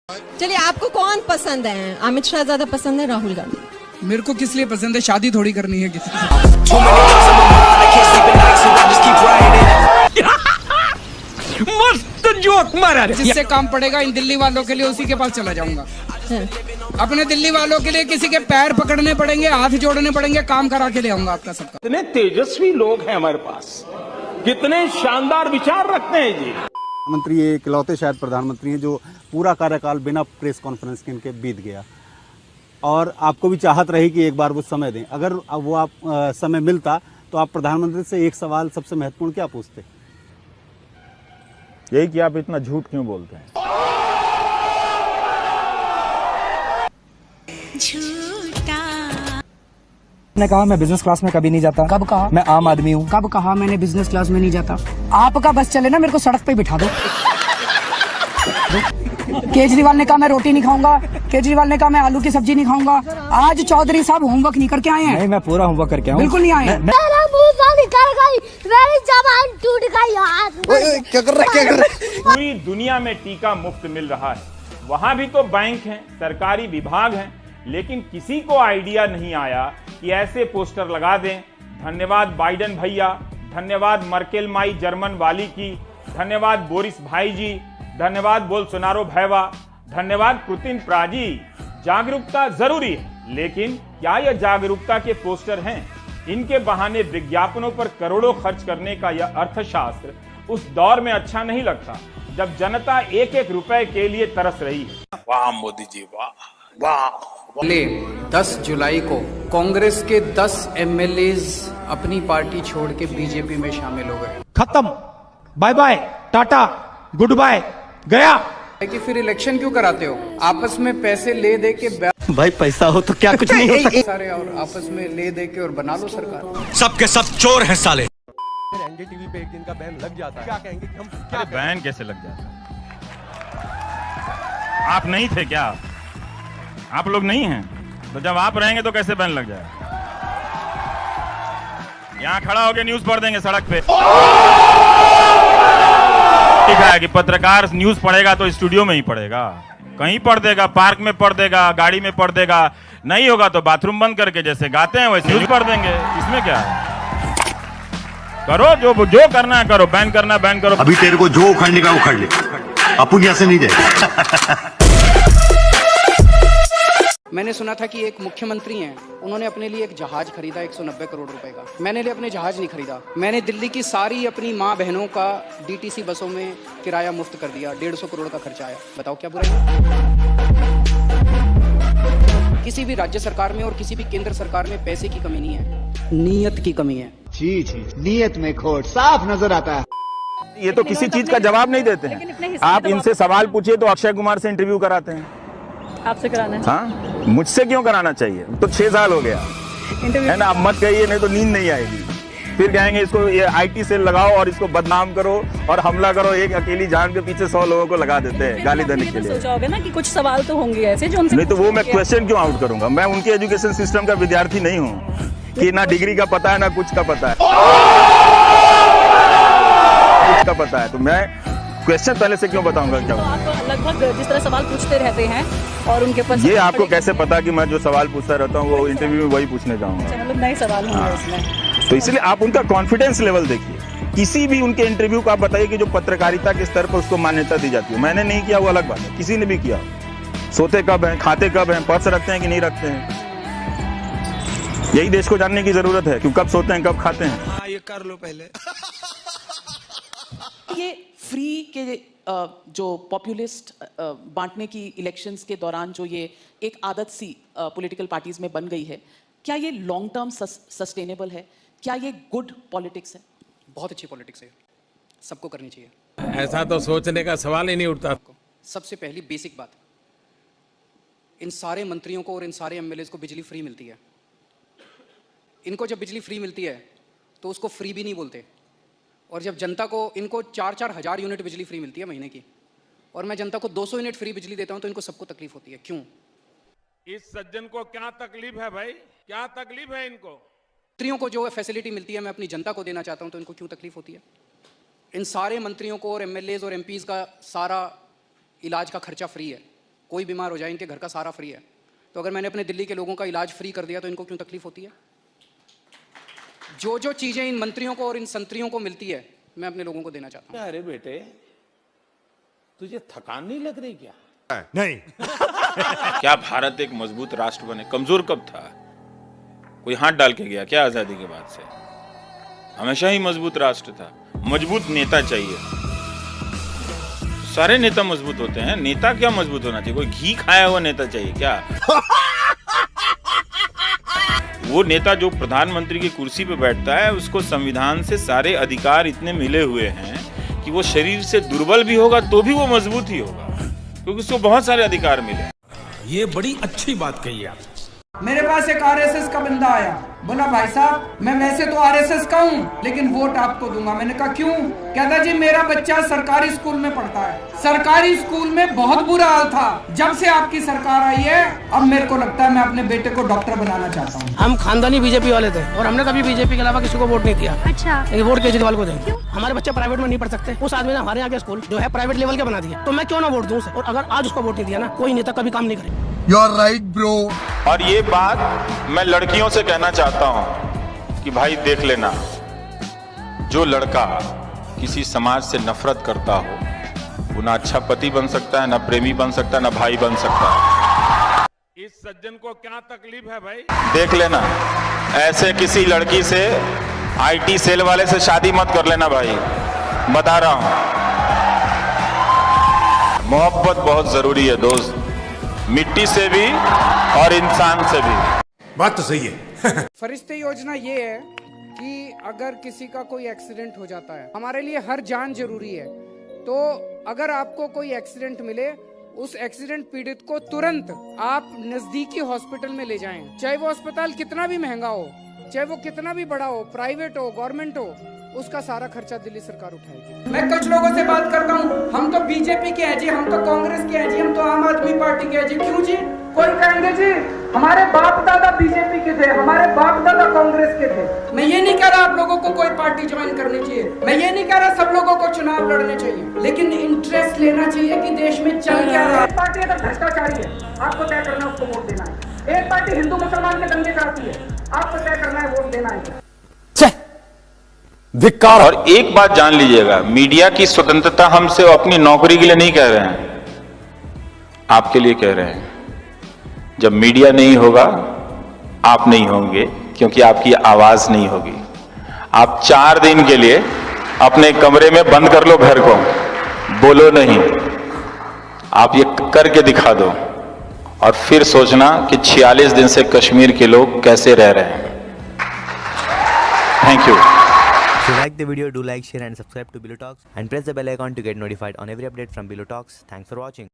चलिए, आपको कौन पसंद है? अमित शाह ज्यादा पसंद है, राहुल गांधी? मेरे को किस लिए पसंद है? शादी थोड़ी करनी है किसी से। मस्त जोक मारा रे। जिससे काम पड़ेगा इन दिल्ली वालों के लिए, उसी के पास चला जाऊंगा। अपने दिल्ली वालों के लिए किसी के पैर पकड़ने पड़ेंगे, हाथ जोड़ने पड़ेंगे, काम करा के ले आऊंगा आपका सबका। कितने तेजस्वी लोग हैं हमारे पास, कितने शानदार विचार रखते हैं जी। प्रधानमंत्री ये इकलौते शायद प्रधानमंत्री हैं जो पूरा कार्यकाल बिना प्रेस कॉन्फ्रेंस के इनके बीत गया, और आपको भी चाहत रही कि एक बार वो समय दें। अगर वो आप समय मिलता तो आप प्रधानमंत्री से एक सवाल सबसे महत्वपूर्ण क्या पूछते? यही कि आप इतना झूठ क्यों बोलते हैं? ने कहा मैं बिजनेस क्लास में कभी नहीं जाता। कब कहा? मैं आम आदमी हूँ। कब कहा मैंने बिजनेस क्लास में नहीं जाता? आपका बस चले ना, मेरे को सड़क पे बिठा दो। केजरीवाल ने कहा मैं रोटी नहीं खाऊंगा, केजरीवाल ने कहा मैं आलू की सब्जी नहीं खाऊंगा। आज चौधरी साहब होमवर्क नहीं करके आए हैं। नहीं, मैं पूरा होमवर्क करके आऊँ। बिल्कुल नहीं आए हैं। मेरा मुंह से निकल गई, मेरी जबान टूट गई यार। क्या कर रहा है? पूरी दुनिया में टीका मुफ्त मिल रहा है, वहां भी तो बैंक हैं, सरकारी विभाग हैं, लेकिन किसी को आइडिया नहीं आया कि ऐसे पोस्टर लगा दें, धन्यवाद बाइडन भैया, धन्यवाद मर्केल माई जर्मन वाली की, धन्यवाद बोरिस भाई जी, धन्यवाद बोल्सोनारो भैया, धन्यवाद पुतिन प्राजी। जागरूकता जरूरी है, लेकिन क्या यह जागरूकता के पोस्टर हैं? इनके बहाने विज्ञापनों पर करोड़ों खर्च करने का यह अर्थशास्त्र उस दौर में अच्छा नहीं लगता जब जनता एक एक रुपए के लिए तरस रही है। वाह मोदी जी, वाह वाह। 10 जुलाई को कांग्रेस के 10 एमएलएज अपनी पार्टी छोड़ के बीजेपी में शामिल हो गए। खत्म, bye bye, tata, good bye. कि फिर इलेक्शन क्यों कराते हो? आपस में पैसे ले दे के भाई पैसा हो तो क्या कुछ नहीं होता सारे, और आपस में ले दे के और बना लो सरकार। सबके सब चोर हैं साले। एनडीटीवी पे एक दिन का बैन लग जाता है, क्या कहेंगे कि हम क्या बैन कैसे लग जाता है? आप नहीं थे क्या? आप लोग नहीं हैं तो जब आप रहेंगे तो कैसे बैन लग जाए? यहां खड़ा होकर न्यूज पढ़ देंगे सड़क पे। ठीक है कि पत्रकार न्यूज पढ़ेगा तो स्टूडियो में ही पढ़ेगा, कहीं पढ़ देगा, पार्क में पढ़ देगा, गाड़ी में पढ़ देगा, नहीं होगा तो बाथरूम बंद करके जैसे गाते हैं वैसे न्यूज पढ़ देंगे। इसमें क्या है? करो जो करना है करो, बैन करना बैन करो। अभी तेरे को जो उखाड़ने का उखाड़ ले, अपन यहाँ से नहीं जाएगा। मैंने सुना था कि एक मुख्यमंत्री हैं, उन्होंने अपने लिए एक जहाज खरीदा 190 करोड़ रुपए का। मैंने लिए अपने जहाज नहीं खरीदा, मैंने दिल्ली की सारी अपनी माँ बहनों का डीटीसी बसों में किराया मुफ्त कर दिया। 150 करोड़ का खर्चा आया। बताओ क्या बुराई है? किसी भी राज्य सरकार में और किसी भी केंद्र सरकार में पैसे की कमी नहीं है, नीयत की कमी है। जी नीयत में खोट साफ नजर आता है। ये तो किसी चीज का जवाब नहीं देते हैं। आप इनसे सवाल पूछिए तो अक्षय कुमार से इंटरव्यू कराते हैं। आपसे कराना है? हाँ, मुझसे क्यों कराना चाहिए? तो 6 साल हो गया है ना। अब मत कहिए, नहीं तो नींद नहीं आएगी। फिर कहेंगे इसको ये आईटी सेल लगाओ और इसको बदनाम करो और हमला करो। एक अकेली जान के पीछे 100 लोगों को लगा देते हैं गाली देने के लिए। सोचा होगा ना कि कुछ सवाल तो होंगे ऐसे जो उनसे नहीं तो वो मैं क्वेश्चन क्यों आउट करूंगा? मैं उनके एजुकेशन सिस्टम का विद्यार्थी नहीं हूँ कि ना डिग्री का पता है ना कुछ का पता है, कुछ का पता है। तो मैं क्वेश्चन पहले से क्यों बताऊंगा? क्या आप लगभग जिस तरह सवाल पूछते रहते हैं और उनके ऊपर ये आपको कैसे पता कि मैं जो सवाल पूछता रहता हूँ वो इंटरव्यू में वही पूछने जाऊंगा? मतलब नए सवाल होंगे उसमें, तो इसलिए आप उनका कॉन्फिडेंस लेवल देखिए। किसी भी उनके इंटरव्यू को आप बताइए कि जो पत्रकारिता के स्तर पर उसको मान्यता दी जाती है। मैंने नहीं किया वो अलग बात है, किसी ने भी किया। सोते कब हैं, खाते कब हैं, पर्स रखते हैं कि नहीं रखते हैं, यही देश को जानने की जरूरत है कि कब सोते हैं कब खाते हैं। ये कर लो पहले। ये फ्री के जो पॉपुलिस्ट बांटने की इलेक्शंस के दौरान जो ये एक आदत सी पॉलिटिकल पार्टीज में बन गई है, क्या ये लॉन्ग टर्म सस्टेनेबल है? क्या ये गुड पॉलिटिक्स है? बहुत अच्छी पॉलिटिक्स है, सबको करनी चाहिए। ऐसा तो सोचने का सवाल ही नहीं उठता। सबसे पहली बेसिक बात, इन सारे मंत्रियों को और इन सारे एमएलएज को बिजली फ्री मिलती है। इनको जब बिजली फ्री मिलती है तो उसको फ्री भी नहीं बोलते। और जब जनता को, इनको 4-4 हज़ार यूनिट बिजली फ्री मिलती है महीने की, और मैं जनता को 200 यूनिट फ्री बिजली देता हूं तो इनको सबको तकलीफ होती है। क्यों? इस सज्जन को क्या तकलीफ है भाई? क्या तकलीफ है इनको? मंत्रियों को जो फैसिलिटी मिलती है मैं अपनी जनता को देना चाहता हूं तो इनको क्यों तकलीफ होती है? इन सारे मंत्रियों को और एमएलएज और एमपीज का सारा इलाज का खर्चा फ्री है। कोई बीमार हो जाए इनके घर का सारा फ्री है। तो अगर मैंने अपने दिल्ली के लोगों का इलाज फ्री कर दिया तो इनको क्यों तकलीफ होती है? जो जो चीज़ें इन मंत्रियों को और इन संतरियों को मिलती है मैं अपने लोगों को देना चाहता हूँ। अरे बेटे तुझे थकान नहीं लग रही क्या? नहीं। क्या भारत एक मजबूत राष्ट्र बने? कमजोर कब था? कोई हाथ डाल के गया क्या आजादी के बाद से? हमेशा ही मजबूत राष्ट्र था। मजबूत नेता चाहिए। सारे नेता मजबूत होते हैं, नेता क्या मजबूत होना चाहिए? कोई घी खाया हुआ नेता चाहिए क्या? वो नेता जो प्रधानमंत्री की कुर्सी पे बैठता है उसको संविधान से सारे अधिकार इतने मिले हुए हैं कि वो शरीर से दुर्बल भी होगा तो भी वो मजबूत ही होगा, क्योंकि उसको बहुत सारे अधिकार मिले हैं। ये बड़ी अच्छी बात कही आप। मेरे पास एक आरएसएस का बंदा आया, बोला भाई साहब मैं वैसे तो आरएसएस का हूँ लेकिन वोट आपको दूंगा। मैंने कहा क्यों? कहता जी मेरा बच्चा सरकारी स्कूल में पढ़ता है, सरकारी स्कूल में बहुत बुरा हाल था, जब से आपकी सरकार आई है अब मेरे को लगता है मैं अपने बेटे को डॉक्टर बनाना चाहता हूँ। हम खानदानी बीजेपी वाले थे और हमने कभी बीजेपी के अलावा किसी को वोट नहीं दिया। अच्छा, वोट केजरीवाल को देंगे। हमारे बच्चे प्राइवेट में नहीं पढ़ सकते, उस आदमी ने हमारे यहाँ के स्कूल जो है प्राइवेट लेवल के बना दिए, तो मैं क्यों ना वोट दूं उसे? और अगर आज उसको वोट नहीं दिया ना, कोई नेता कभी काम नहीं करे। You are right bro. और ये बात मैं लड़कियों से कहना चाहता हूं कि भाई देख लेना, जो लड़का किसी समाज से नफरत करता हो वो ना अच्छा पति बन सकता है, ना प्रेमी बन सकता है, ना भाई बन सकता है। इस सज्जन को क्या तकलीफ है भाई? देख लेना, ऐसे किसी लड़की से आईटी सेल वाले से शादी मत कर लेना भाई, बता रहा हूं। मोहब्बत बहुत जरूरी है दोस्त, मिट्टी से भी और इंसान से भी। बात तो सही है। फरिश्ते योजना ये है कि अगर किसी का कोई एक्सीडेंट हो जाता है, हमारे लिए हर जान जरूरी है, तो अगर आपको कोई एक्सीडेंट मिले उस एक्सीडेंट पीड़ित को तुरंत आप नजदीकी हॉस्पिटल में ले जाएं, चाहे वो अस्पताल कितना भी महंगा हो, चाहे वो कितना भी बड़ा हो, प्राइवेट हो, गवर्नमेंट हो, उसका सारा खर्चा दिल्ली सरकार उठाएगी। मैं कुछ लोगों से बात करता हूँ, हम तो बीजेपी के हैं जी, हम तो कांग्रेस के हैं जी, हम तो आम आदमी पार्टी के हैं जी। क्यों जी? कोई कहेंगे जी हमारे बाप दादा बीजेपी के थे, हमारे बाप दादा कांग्रेस के थे। मैं ये नहीं कह रहा आप लोगों को कोई पार्टी ज्वाइन करनी चाहिए, मैं ये नहीं कह रहा सब लोगों को चुनाव लड़ने चाहिए, लेकिन इंटरेस्ट लेना चाहिए कि देश में चल क्या रहा है। एक पार्टी अगर भ्रष्टाचारी है आपको तय करना है उसको वोट देना है, एक पार्टी हिंदू मुसलमान के दंगे करती है आपको तय करना है वोट देना है। और एक बात जान लीजिएगा, मीडिया की स्वतंत्रता हमसे अपनी नौकरी के लिए नहीं कह रहे हैं, आपके लिए कह रहे हैं। जब मीडिया नहीं होगा आप नहीं होंगे, क्योंकि आपकी आवाज नहीं होगी। आप 4 दिन के लिए अपने कमरे में बंद कर लो घर को, बोलो नहीं। आप ये करके दिखा दो और फिर सोचना कि 46 दिन से कश्मीर के लोग कैसे रह रहे हैं। Thank you. If you like the video, do like, share and subscribe to Below Talks and press the bell icon to get notified on every update from Below Talks. Thanks for watching.